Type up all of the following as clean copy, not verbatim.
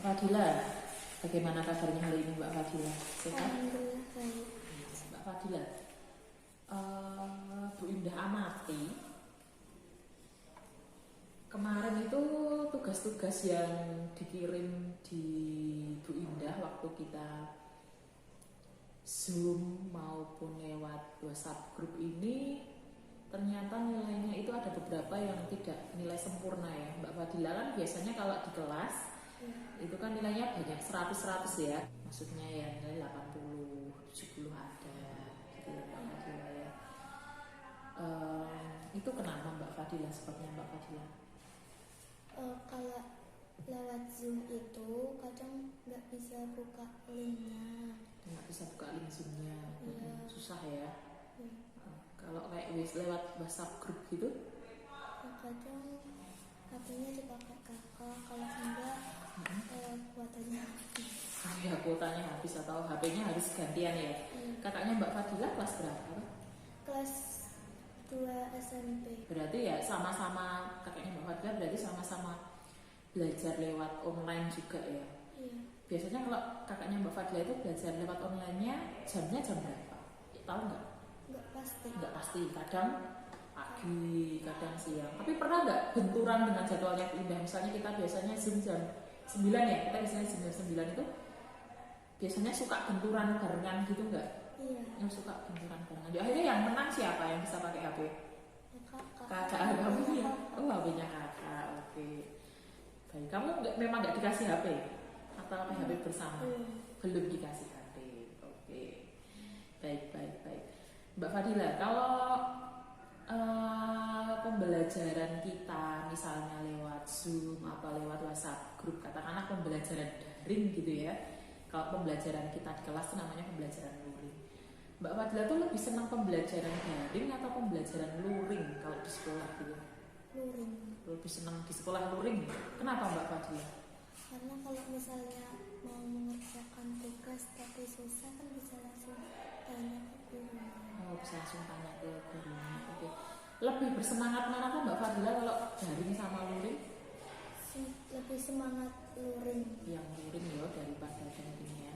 Fadila, bagaimana kabarnya hari ini Mbak Fadila? Sehat? Alhamdulillah baik. Mbak Fadila, Bu Indah amati kemarin itu tugas-tugas yang dikirim di Bu Indah waktu kita Zoom maupun lewat WhatsApp grup ini, ternyata nilainya itu ada beberapa yang tidak nilai sempurna ya Mbak Fadila. Kan biasanya kalau di kelas itu kan nilainya banyak 100-100 ya, maksudnya ya nilai 80, 70 ada gitu ya Mbak Fadila ya. Itu kenapa Mbak Fadila, sebabnya Mbak Fadila? Kalau lewat Zoom itu kadang nggak bisa buka linknya. Nggak bisa buka link Zoom-nya, Iya. susah ya. Iya. Kalau kayak lewat WhatsApp grup gitu? Kadang HP-nya dipakai kakak, kalau enggak kuotanya habis. Ya kuotanya habis atau HP-nya harus gantian ya. Kakaknya Mbak Fadila kelas berapa? Kelas 2 SMP. Berarti ya sama-sama, kakaknya Mbak Fadila berarti sama-sama belajar lewat online juga ya. Iya. Biasanya kalau kakaknya Mbak Fadila itu belajar lewat online-nya jamnya jam berapa? Tahu nggak? Nggak pasti. Nggak pasti, kadang pagi, kadang siang. Tapi pernah nggak benturan dengan jadwalnya Indah? Misalnya kita biasanya Zoom jam 9 ya, kita biasanya jam 9 itu biasanya suka benturan barengan gitu nggak? Iya. Yang suka benturan barengan. Akhirnya yang menang siapa yang bisa pakai HP? Kakak. Kamu ya? Oh, HP-nya kakak, oke. Baik, kamu memang nggak dikasih HP? Atau HP bersama? Belum dikasih HP, oke. Baik. Mbak Fadila, kalau pembelajaran kita misalnya lewat Zoom atau lewat WhatsApp grup, katakanlah pembelajaran daring gitu ya. Kalau pembelajaran kita di kelas itu namanya pembelajaran luring. Mbak Fadila tuh lebih senang pembelajaran daring atau pembelajaran luring kalau di sekolah gitu? Luring. Lebih senang di sekolah luring. Kenapa Mbak Fadila? Karena kalau misalnya mau mengerjakan tugas tapi susah kan bisa langsung tanya ke guru. Oh, bisa langsung tanya ke gurunya. Oke. Lebih bersemangat mana tuh Mbak Fadila kalau daring sama luring? Lebih semangat luring. Yang luring ya daripada daring ya.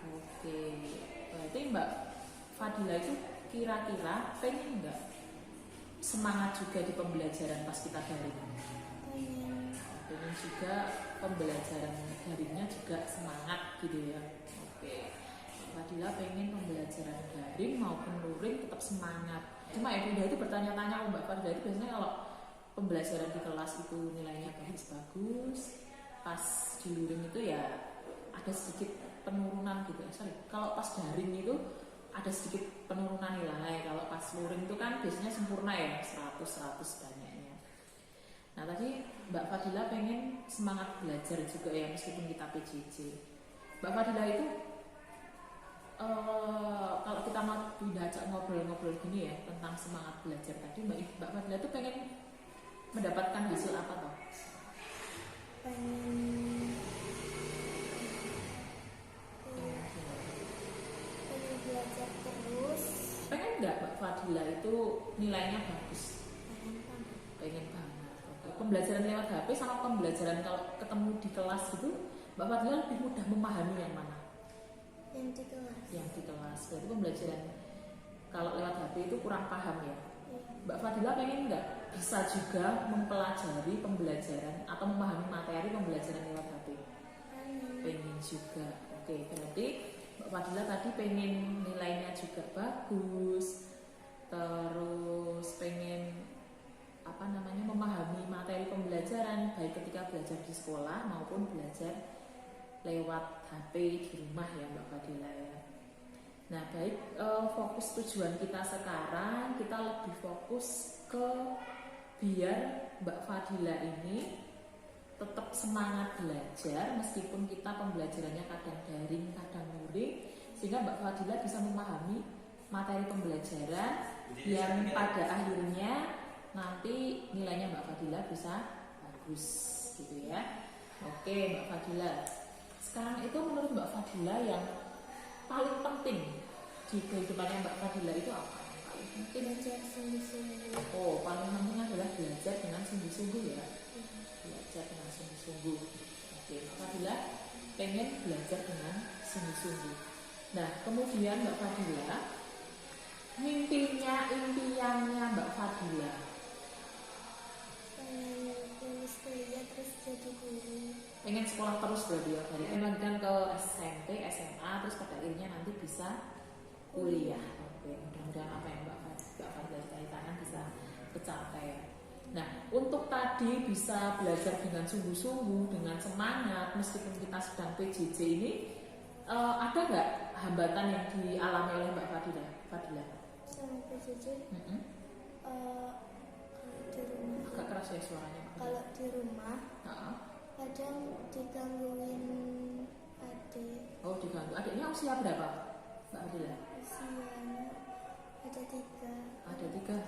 Oke. Berarti Mbak Fadila itu kira-kira pengen nggak semangat juga di pembelajaran pas kita daring? Pengen juga pembelajaran daringnya juga semangat gitu ya. Oke. Fadila pengen pembelajaran daring maupun luring tetap semangat. Cuma ya Indah itu bertanya-tanya Mbak Fadila itu biasanya kalau pembelajaran di kelas itu nilainya bagus-bagus, pas di luring itu ya ada sedikit penurunan gitu. Kalau pas daring itu ada sedikit penurunan nilai. Kalau pas luring itu kan biasanya sempurna ya, 100 banyaknya. Nah tadi Mbak Fadila pengen semangat belajar juga ya meskipun kita PJJ. Mbak Fadila itu kalau kita mau diajak ngobrol-ngobrol gini ya tentang semangat belajar tadi, Mbak Fadila itu pengen mendapatkan hasil apa toh? Pengen belajar terus. Pengen nggak Mbak Fadila itu nilainya bagus? Pengen banget. Oke. Pembelajaran lewat HP sama pembelajaran kalau ketemu di kelas gitu, Mbak Fadila lebih mudah memahami yang mana? Yang di kelas. Yang di kelas. Berarti pembelajaran kalau lewat HP itu kurang paham ya. Mbak Fadila pengen nggak bisa juga mempelajari pembelajaran atau memahami materi pembelajaran lewat HP? Pengen juga. Oke, berarti Mbak Fadila tadi pengen nilainya juga bagus, terus pengen memahami materi pembelajaran baik ketika belajar di sekolah maupun belajar lewat HP di rumah ya Mbak Fadila ya. Nah baik, fokus tujuan kita sekarang kita lebih fokus ke biar Mbak Fadila ini tetap semangat belajar meskipun kita pembelajarannya kadang daring, kadang luring, sehingga Mbak Fadila bisa memahami materi pembelajaran yang pada akhirnya nanti nilainya Mbak Fadila bisa bagus gitu ya. Oke Mbak Fadila, sekarang itu menurut Mbak Fadila yang paling penting di kehidupannya Mbak Fadila itu apa? Paling penting belajar sungguh-sungguh. Oh, paling penting adalah belajar dengan sungguh-sungguh ya. Belajar dengan sungguh-sungguh. Oke, Mbak Fadila pengen belajar dengan sungguh-sungguh. Nah, kemudian Mbak Fadila, impiannya Mbak Fadila. Pengen lulus kuliah terus jadi guru. Pengen sekolah terus berarti ya, dari melanjutkan ke SMP, SMA, terus pada akhirnya nanti bisa kuliah. Oke, mudah-mudahan apa yang Mbak Fadila cita-citakan bisa tercapai. Nah, untuk tadi bisa belajar dengan sungguh-sungguh, dengan semangat, meskipun kita sedang PJJ ini, ada nggak hambatan yang dialami oleh Mbak Fadila? Sama PJJ, kalau di rumah, Agak keras ya suaranya. kalau di rumah kadang digangguin adik. Oh, diganggu. Adiknya usia berapa, Mbak Fadila? Usianya ada 3. Ada 3.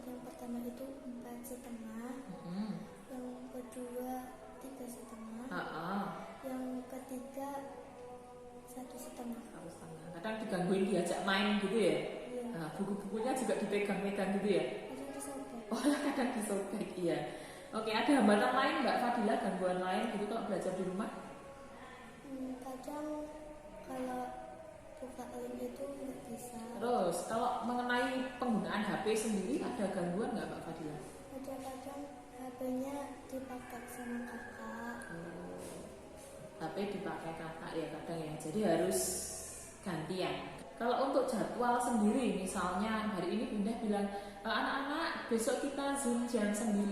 Yang pertama itu 4,5, yang kedua 3,5, yang ketiga 1,5. Kadang digangguin diajak main gitu ya. Iya. Nah, buku-bukunya juga dipegang-pegang gitu ya. Kadang disobek. Oh, kadang disobek, iya. Oke, ada hambatan lain Mbak Fadila, gangguan lain gitu kalau belajar di rumah? Kadang kalau buka link itu nggak bisa. Terus, kalau mengenai penggunaan HP sendiri ada gangguan nggak Mbak Fadila? Ada kadang HP-nya dipakai sama kakak. HP dipakai kakak ya kadang ya, jadi harus gantian. Kalau untuk jadwal sendiri, misalnya hari ini Bunda bilang, anak-anak besok kita Zoom jam 9.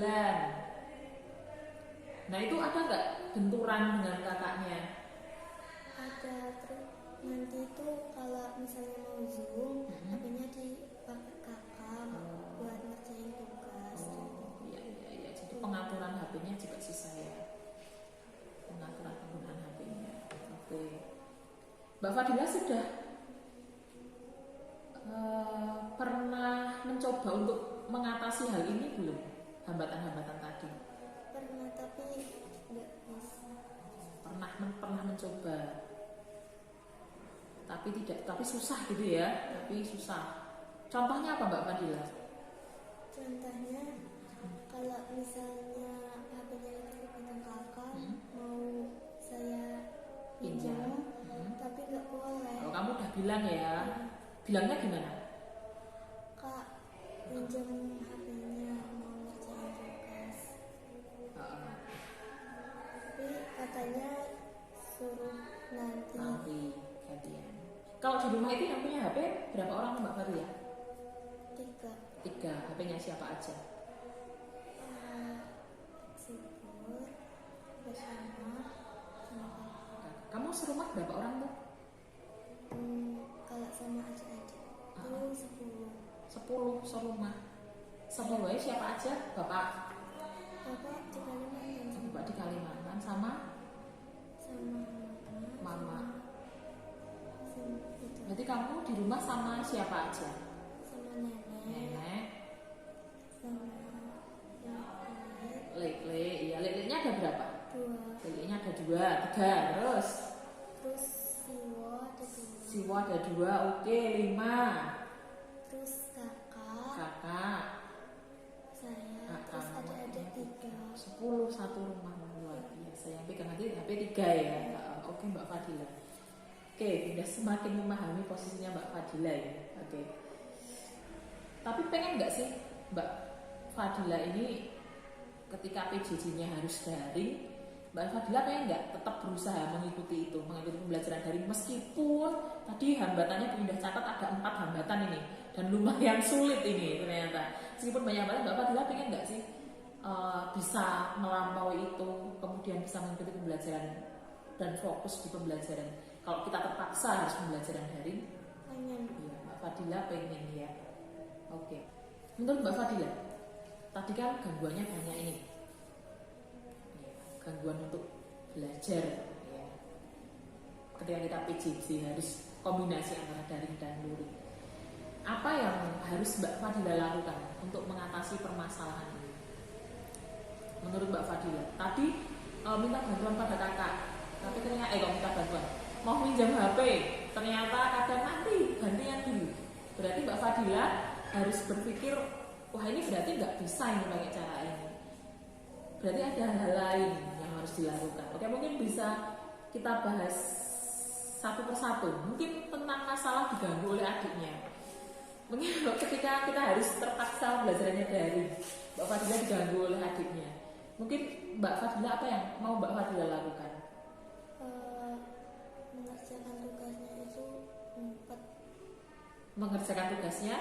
Nah itu ada nggak benturan dengan kakaknya? Ada, terus nanti itu kalau misalnya mau Zoom, HP-nya dipakai kakak buat ngerjain tugas. Iya. Jadi pengaturan HP-nya juga susah ya. Pengaturan penggunaan HP-nya. Oke. Mbak Fadila sudah pernah mencoba untuk mengatasi hal ini belum? Hambatan-hambatan tadi. Pernah tapi nggak bisa. Pernah mencoba. Tapi susah gitu ya. Tapi susah. Contohnya apa Mbak Fadila? Contohnya kalau misalnya HP-nya itu dipegang kakak, mau saya pinjam, tapi nggak boleh. Oh, kamu udah bilang ya. Bilangnya gimana? Kak, pinjam HP-nya mau ngerjain tugas. Tapi katanya suruh nanti. Gantian. Kalau di rumah itu yang punya HP berapa orang Mbak Fadila? 3. HP-nya siapa aja? Subur bersama sama kakak. Kamu serumah berapa orang tuh? Kalau sama adik-adik itu 10 serumah. Serumah siapa aja? Bapak di Kalimantan. Bapak di Kalimantan sama mama. Berarti kamu di rumah sama siapa aja? Sama nenek. Sama Lele. Iya, lelenya ada berapa? 2. Lelenya ada 2, 3. Terus Siwa ada 2, oke, 5. Terus Kakak. saya. Terus ada adik 3. 10 satu rumah, luar biasa. Yang pegang HP 3 ya. Oke Mbak Fadila. Oke, sudah semakin memahami posisinya Mbak Fadila ya. Oke. Tapi pengen nggak sih Mbak Fadila ini ketika PJJ-nya harus daring, Mbak Fadila pengen nggak tetap berusaha mengikuti pembelajaran daring meskipun tadi hambatannya Bunda catat ada 4 hambatan ini dan lumayan sulit ini ternyata. Meskipun banyak hambatan, Mbak Fadila pengen nggak sih bisa melampaui itu, kemudian bisa mengikuti pembelajaran dan fokus di pembelajaran. Kalau kita terpaksa harus pembelajaran daring, Pengen. ya Mbak Fadila pengen ya. Oke. Menurut Mbak Fadila, tadi kan gangguannya banyak ini. Ya, gangguan untuk belajar. Ya. Ketika kita PJJ harus kombinasi antara daring dan luring. Apa yang harus Mbak Fadila lakukan untuk mengatasi permasalahan ini? Menurut Mbak Fadila, tadi minta bantuan pada kakak, tapi ternyata kok minta bantuan, mau minjam HP, ternyata kadang nanti gantian dulu. Berarti Mbak Fadila harus berpikir, wah ini berarti nggak bisa ini pakai cara ini. Berarti ada hal lain yang harus dilakukan. Oke, mungkin bisa kita bahas satu persatu. Mungkin tentang masalah diganggu oleh adiknya. Mungkin ketika kita harus terpaksa belajarnya dari Mbak Fadila diganggu oleh adiknya. Mungkin Mbak Fadila apa yang mau Mbak Fadila lakukan? Mengerjakan tugasnya itu ngumpet. Mengerjakan tugasnya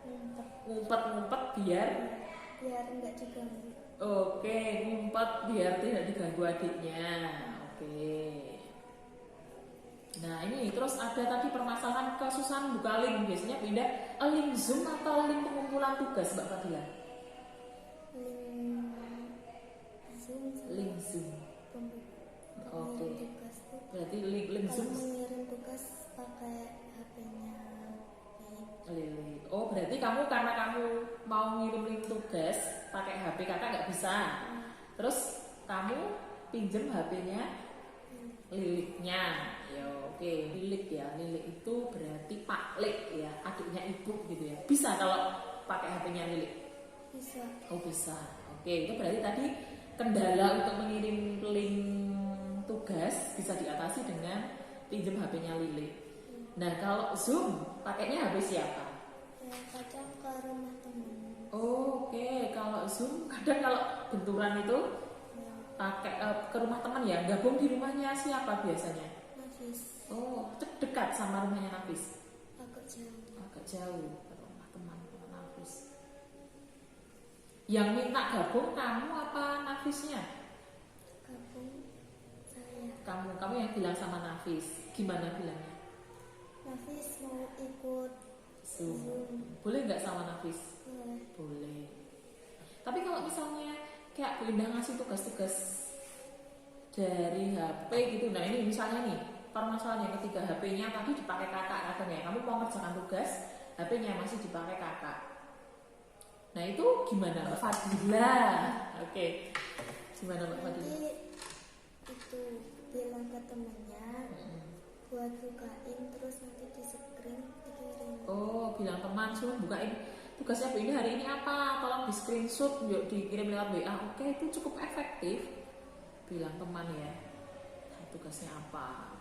Ngumpet. ngumpet-ngumpet biar Enggak diganggu. oke, ngumpet biar tidak diganggu adiknya. Oke. Nah ini terus ada tadi permasalahan kesusahan buka link. Biasanya pindah link Zoom atau link pengumpulan tugas Mbak Fadila? Link Zoom sama Link Zoom. Oke. pengirim tugas tuh. Berarti link Kalau Zoom mengirim tugas pakai HP-nya Lili. Oh berarti kamu karena kamu mau ngirim link tugas pakai HP kakak nggak bisa. Terus kamu pinjem HP-nya Liliknya. Ya oke, Lilik ya. Lilik itu berarti Pak Lik ya, adiknya ibu gitu ya. Bisa kalau pakai HP-nya Lilik? bisa. Oh bisa. Oke, itu berarti tadi kendala untuk mengirim link tugas bisa diatasi dengan pinjem HP-nya Lilik. Nah kalau Zoom pakainya HP siapa? Ya kadang ke rumah teman. Oke, kalau Zoom kadang kalau benturan itu Ya, pakai ke rumah teman ya, gabung di rumahnya siapa biasanya? Nafis Oh dekat sama rumahnya Nafis? agak jauh. Agak jauh ke rumah teman Nafis. Yang minta gabung kamu apa Nafisnya? Gabung saya. Kamu yang bilang sama Nafis. Gimana bilangnya? Nafis mau ikut Zoom. Zoom. Boleh nggak sama Nafis? Boleh. Boleh. Tapi kalau misalnya kayak Bu Indah ngasih tugas-tugas dari HP gitu, nah ini misalnya nih permasalahan yang ketiga, HP-nya tadi dipakai kakak katanya, kamu mau ngerjakan tugas, HP-nya masih dipakai kakak. Nah itu gimana Mbak Fadila? Oke, gimana Mbak Fadila? Nanti itu bilang ke temennya buat bukain, terus nanti di screen dikirim. Oh, bilang teman suruh bukain tugasnya Bu ini hari ini apa, tolong di screenshot yuk dikirim lewat WA. Oke, itu cukup efektif. Bilang teman ya, nah, tugasnya apa.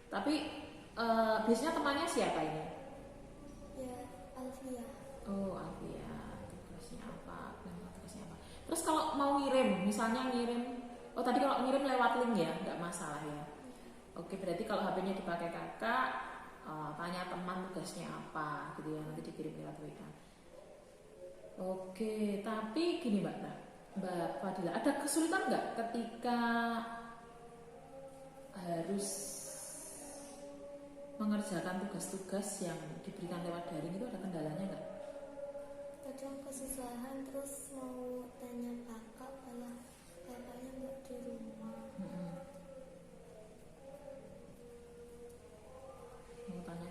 Tapi biasanya temannya siapa ini? Ya Alfia. Oh Alfia, tugasnya apa? Tugasnya apa? Terus kalau mau ngirim, misalnya ngirim, oh tadi kalau ngirim lewat link ya, nggak masalah ya. Oke, berarti kalau HP-nya dipakai kakak, tanya teman tugasnya apa, gitu ya, nanti dikirim lewat WA. Oke, tapi gini Mbak Fadila, ada kesulitan nggak ketika harus mengerjakan tugas-tugas yang diberikan lewat daring itu, ada kendalanya nggak? Kadang kesusahan, terus mau tanya kakak, malah kakaknya nggak di rumah. Mau tanya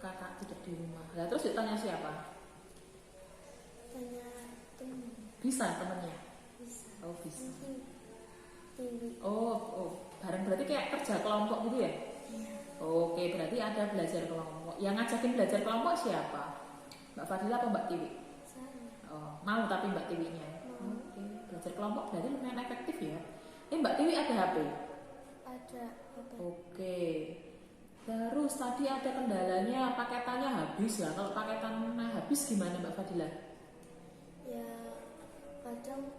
kakak tidak di rumah. Lah terus ditanya siapa? Tanya teman. Bisa temennya? Bisa. Oh bisa. Nanti TV. Oh, bareng berarti kayak kerja kelompok gitu ya? Iya. Oke, berarti ada belajar kelompok. Yang ngajakin belajar kelompok siapa? Mbak Fadila apa Mbak Tiwi? Saya. Oh, mau tapi Mbak Tiwinya. Mau. Oke, belajar kelompok berarti lumayan efektif ya. Mbak Tiwi ada HP? Ada apa? Oke. Terus tadi ada kendalanya paketannya habis lah. Kalau paketannya habis gimana Mbak Fadila? Ya kadang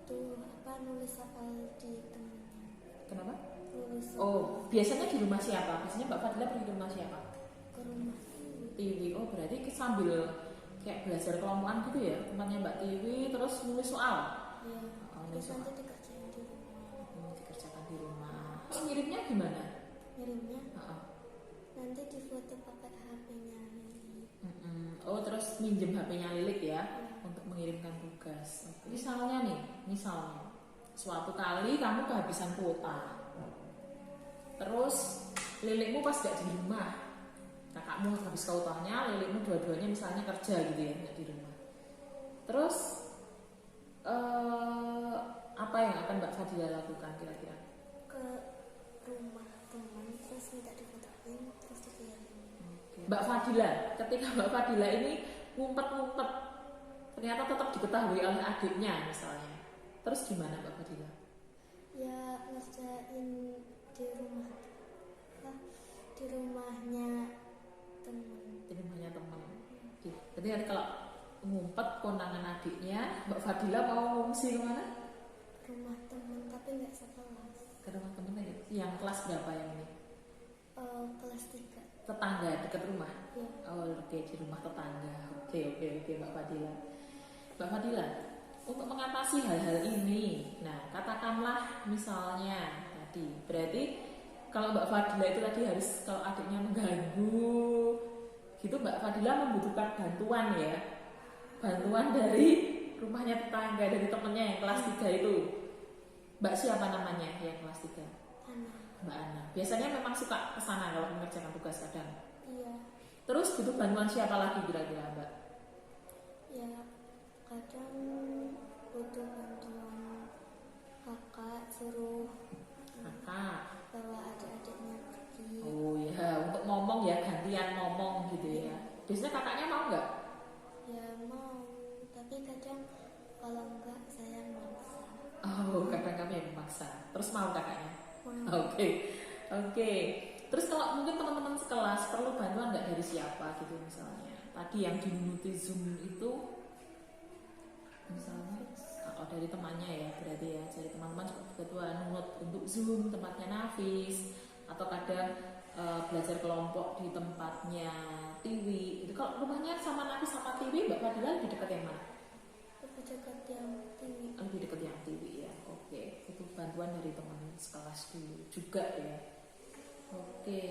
tuh nulis soal di temennya. Kenapa? Nulis soal Oh, biasanya di rumah siapa? Biasanya Mbak Fadila pergi ke rumah siapa? ke rumah. Tiwi. Oh, berarti sambil kayak belajar kelompokan gitu ya, tempatnya Mbak Tiwi, terus nulis soal. Ya. Oh, Terus nulis soal. nanti dikerjain di rumah. Dikerjakan di rumah. Terus ngirimnya gimana? Ngirimnya Heeh. nanti difoto pakai HP-nya Lili. Oh, terus minjem HP-nya Lilik ya untuk mengirimkan tugas. Oke. Misalnya suatu kali kamu kehabisan kuota. Terus Lilikmu pas gak di rumah, kakakmu habis kuotanya, Lilikmu dua-duanya misalnya kerja gitu ya, gak di rumah. Terus apa yang akan Mbak Fadila lakukan kira-kira? Ke rumah teman, terus minta difotoin, terus dikirim. Mbak Fadila, ketika Mbak Fadila ini ngumpet-ngumpet, ternyata tetap diketahui oleh adiknya misalnya. Terus gimana Mbak Fadila? Berarti nanti kalau ngumpet kondangan adiknya, Mbak Fadila mau ngungsi kemana? Rumah teman tapi nggak sekelas. Ke rumah temennya ya? Yang kelas berapa yang ini? Kelas 3. Tetangga dekat rumah? Ya. Oh oke, di rumah tetangga. Oke Mbak Fadila. Mbak Fadila, untuk mengatasi hal-hal ini, nah katakanlah misalnya tadi, berarti kalau Mbak Fadila itu tadi harus kalau adiknya mengganggu, gitu Mbak Fadila membutuhkan bantuan ya, bantuan dari rumahnya tetangga, dari temennya yang kelas 3 itu. Mbak siapa namanya yang kelas 3? Ana. Mbak Ana. Biasanya memang suka kesana kalau mengerjakan tugas kadang. Iya. Terus butuh bantuan siapa lagi kira-kira Mbak? Ya kadang butuh bantuan kakak, suruh Kakak. bawa adik-adiknya pergi. Oh ya, untuk ngomong ya gantian ngomong gitu ya. Biasanya kakaknya mau nggak? Ya mau, tapi kadang kalau enggak saya maksa. Oh, kadang kami yang memaksa. Terus mau kakaknya? Mau. Oke. Terus kalau mungkin teman-teman sekelas perlu bantuan nggak dari siapa gitu misalnya? Tadi yang dinunuti Zoom itu, misalnya kalau dari temannya ya berarti ya, dari teman-teman juga ketua nunut untuk Zoom tempatnya Nafis, atau kadang belajar kelompok di tempatnya Tiwi. Itu kalau rumahnya sama Nafis sama Tiwi, Mbak Fadila lebih dekat yang mana? Lebih dekat yang tinggi. Lebih dekat yang Tiwi ya. Oke, itu bantuan dari teman sekelas dulu juga ya. Oke.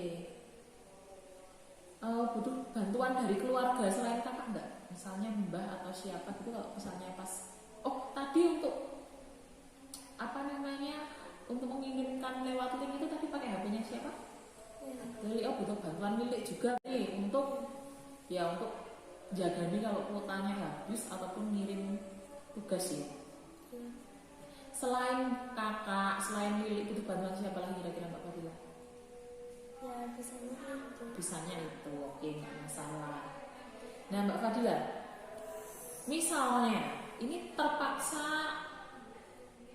Butuh bantuan dari keluarga selain kakak enggak? Misalnya mbah atau siapa gitu kalau misalnya pas tadi untuk apa namanya, untuk mengirimkan lewat link itu tadi pakai HP-nya siapa? Ya. Lili. Butuh bantuan Lili juga nih untuk jaga nih kalau kuotanya habis ataupun ngirim tugas ya. Ya. Selain kakak, selain Lili butuh bantuan siapa lagi kira-kira Mbak Fadila? Ya bisanya itu. Bisanya itu, oke nggak masalah. Nah Mbak Fadila, misalnya ini terpaksa,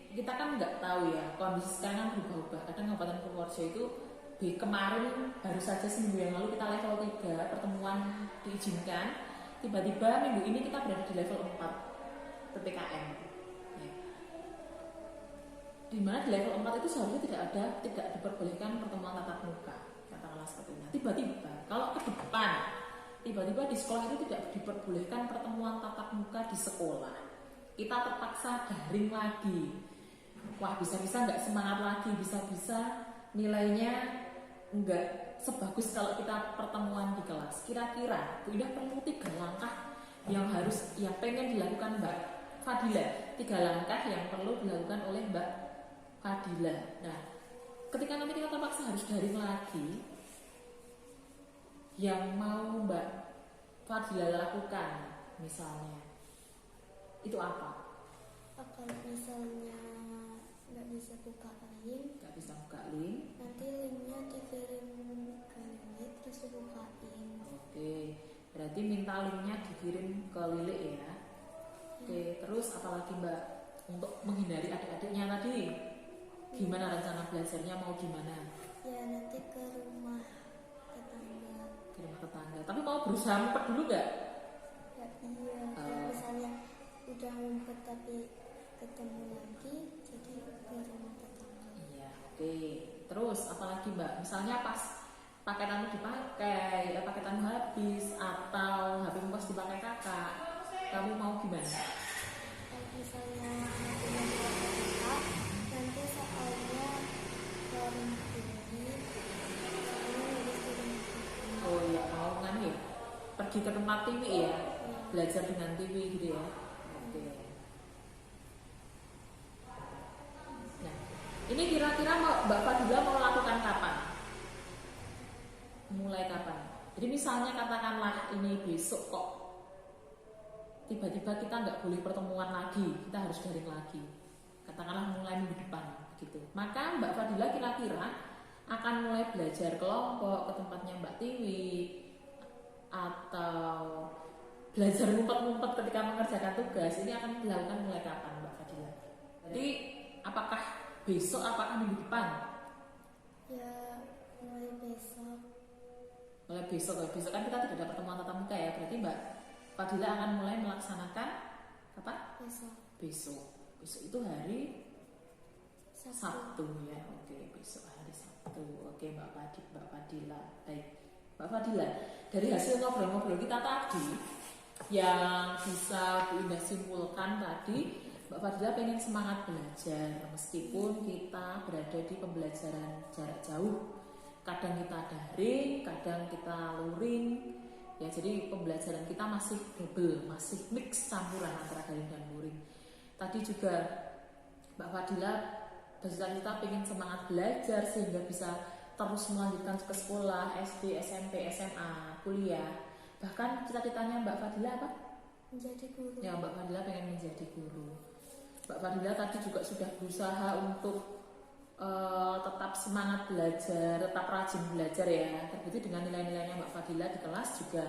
kita kan nggak tahu ya kondisi sekarang kan berubah-ubah. Kadang Kabupaten Purworejo itu kemarin baru saja seminggu yang lalu kita level 3 pertemuan diizinkan, tiba-tiba minggu ini kita berada di level 4 PPKM ya. Dimana di level 4 itu seharusnya tidak diperbolehkan pertemuan tatap muka, katakanlah seperti itu. Tiba-tiba kalau ke depan tiba-tiba di sekolah itu tidak diperbolehkan pertemuan tatap muka di sekolah, kita terpaksa daring lagi. Wah, bisa-bisa nggak semangat lagi, bisa-bisa nilainya nggak sebagus kalau kita pertemuan di kelas. Kira-kira Bu Indah perlu 3 langkah yang pengen dilakukan Mbak Fadila, 3 langkah yang perlu dilakukan oleh Mbak Fadila. Nah, ketika nanti kita terpaksa harus daring lagi, yang mau Mbak Fadila lakukan misalnya itu apa? Kalau misalnya nggak bisa buka link, nanti linknya dikirim ke Lili terus dibukain. Oke, berarti minta linknya dikirim ke Lili ya. Oke, terus apalagi Mbak untuk menghindari adik-adiknya tadi? Gimana rencana belajarnya, mau gimana? Ya nanti ke rumah tetangga. Ke rumah tetangga. Tapi mau berusaha ngumpet dulu nggak? Ya iya. Kalau misalnya udah ngumpet tapi ketemu lagi, jadi ke rumah tetangga. Iya, oke. Terus apalagi Mbak? Misalnya pas paketanmu dipakai, paketanmu habis, atau HP kos dipakai kakak, kamu mau gimana? Kalau misalnya punya kakak, nanti soalnya orang tinggi, soalnya nulis di rumah kakak. Oh iya, mau kan ya? Pergi ke tempat TV ya? Belajar dengan TV gitu ya? Oke. Nah, ini kira-kira Mbak Fadila mau lakukan kapan? Mulai kapan? Jadi misalnya katakanlah ini besok kok tiba-tiba kita nggak boleh pertemuan lagi, kita harus daring lagi. Katakanlah mulai minggu depan gitu. Maka Mbak Fadila kira-kira akan mulai belajar kelompok ke tempatnya Mbak Tiwi, atau belajar ngumpet-ngumpet ketika mengerjakan tugas, ini akan dilakukan mulai kapan Mbak Fadila? Jadi apakah besok, apakah minggu depan? Ya mulai besok. Mulai besok kan kita tidak ada pertemuan tatap muka ya, berarti Mbak Fadila akan mulai melaksanakan apa? Besok Besok itu hari Sabtu. Sabtu ya. Oke, besok hari Sabtu. Oke, Mbak Fadila. Baik. Mbak Fadila, dari hasil ngobrol-ngobrol kita tadi yang bisa Bu Indah simpulkan tadi, Mbak Fadila pengen semangat belajar meskipun kita berada di pembelajaran jarak jauh. Kadang kita daring, kadang kita luring. Ya, jadi pembelajaran kita masih double, masih mix campuran antara daring dan luring. Tadi juga Mbak Fadila bercita-cita pengen semangat belajar sehingga bisa terus melanjutkan ke sekolah, SD, SMP, SMA, kuliah. Bahkan cita-citanya Mbak Fadila apa? Menjadi guru. Ya, Mbak Fadila pengen menjadi guru. Mbak Fadila tadi juga sudah berusaha untuk tetap semangat belajar, tetap rajin belajar ya. Terbukti dengan nilai-nilainya Mbak Fadila di kelas juga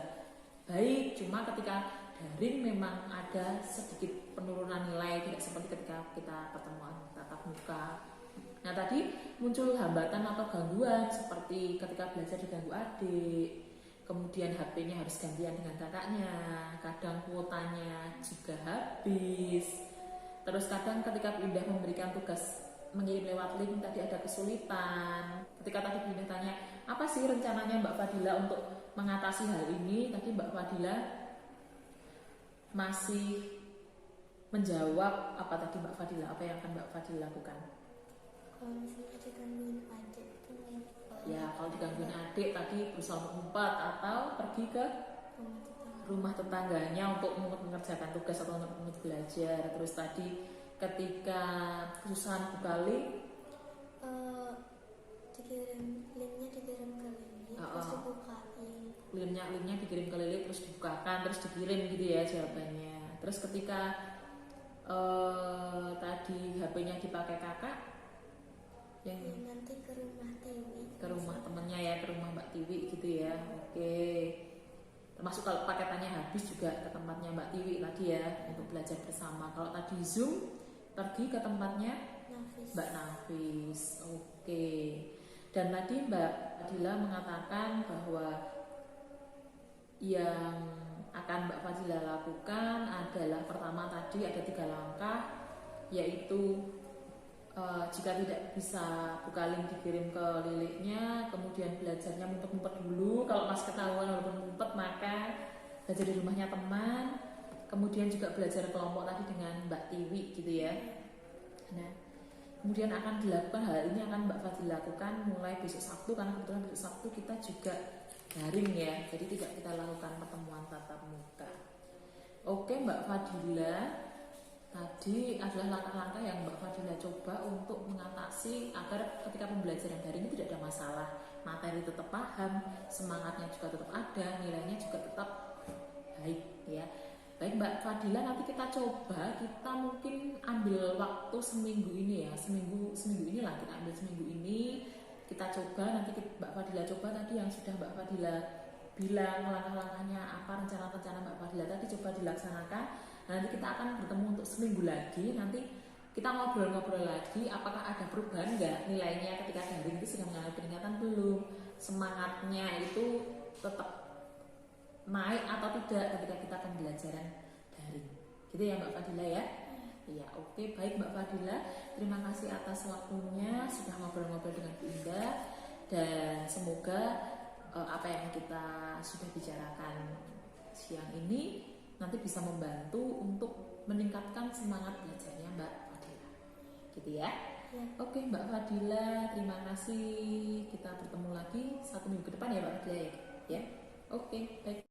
baik. Cuma ketika daring memang ada sedikit penurunan nilai, tidak seperti ketika kita pertemuan tatap muka. Nah, tadi muncul hambatan atau gangguan seperti ketika belajar diganggu adik, kemudian HP-nya harus gantian dengan kakaknya, kadang kuotanya juga habis. Terus kadang ketika Indah memberikan tugas mengirim lewat link tadi ada kesulitan. Ketika tadi Indah tanya, apa sih rencananya Mbak Fadila untuk mengatasi hal ini? Tadi Mbak Fadila masih menjawab apa tadi Mbak Fadila? Apa yang akan Mbak Fadila lakukan? Kalau misalnya digangguin adik itu Ya, kalau digangguin adik tadi berusaha ngumpet atau pergi ke rumah tetangganya untuk mengerjakan tugas atau untuk belajar. Terus tadi ketika kesusahan buka link, linknya dikirim ke Lili, terus dibukain. linknya dikirim ke Lili terus dibukakan terus dikirim gitu ya jawabannya. Terus ketika tadi HP-nya dipakai kakak yang nanti ke rumah Tiwi, ke rumah temennya ya, ke rumah Mbak Tiwi gitu ya. Oke, termasuk kalau paketannya habis juga ke tempatnya Mbak Tiwi tadi ya untuk belajar bersama. Kalau tadi Zoom pergi ke tempatnya Mbak Nafis. Oke. Dan tadi Mbak Fadila mengatakan bahwa yang akan Mbak Fadila lakukan adalah pertama tadi ada 3 langkah, yaitu jika tidak bisa buka link dikirim ke liliknya, kemudian belajarnya ngumpet-ngumpet dulu. Kalau pas ketahuan walaupun ngumpet maka belajar di rumahnya teman. Kemudian juga belajar kelompok tadi dengan Mbak Tiwi gitu ya. Nah, kemudian akan dilakukan hal ini akan Mbak Fadila lakukan mulai besok Sabtu, karena kebetulan besok Sabtu kita juga daring ya, jadi tidak kita lakukan pertemuan tatap muka. Oke Mbak Fadila, tadi adalah langkah-langkah yang Mbak Fadila coba untuk mengatasi agar ketika pembelajaran daring ini tidak ada masalah, materi tetap paham, semangatnya juga tetap ada, nilainya juga tetap baik ya. Baik Mbak Fadila, nanti kita coba, kita mungkin ambil waktu seminggu ini ya, seminggu inilah kita ambil seminggu ini, kita coba, nanti Mbak Fadila coba tadi yang sudah Mbak Fadila bilang langkah-langkahnya apa, rencana-rencana Mbak Fadila tadi coba dilaksanakan. Nanti kita akan bertemu untuk seminggu lagi, nanti kita ngobrol-ngobrol lagi, apakah ada perubahan nggak nilainya ketika daring itu sudah mengalami peningkatan belum, semangatnya itu tetap naik atau tidak ketika kita pembelajaran daring. Gitu ya Mbak Fadila ya. Iya, oke, baik Mbak Fadila. Terima kasih atas waktunya sudah ngobrol-ngobrol dengan Bu Indah, dan semoga apa yang kita sudah bicarakan siang ini nanti bisa membantu untuk meningkatkan semangat belajarnya Mbak Fadila. Gitu ya. Ya. Oke Mbak Fadila, terima kasih. Kita bertemu lagi 1 minggu ke depan ya Mbak Fadila ya. Ya. Oke, baik.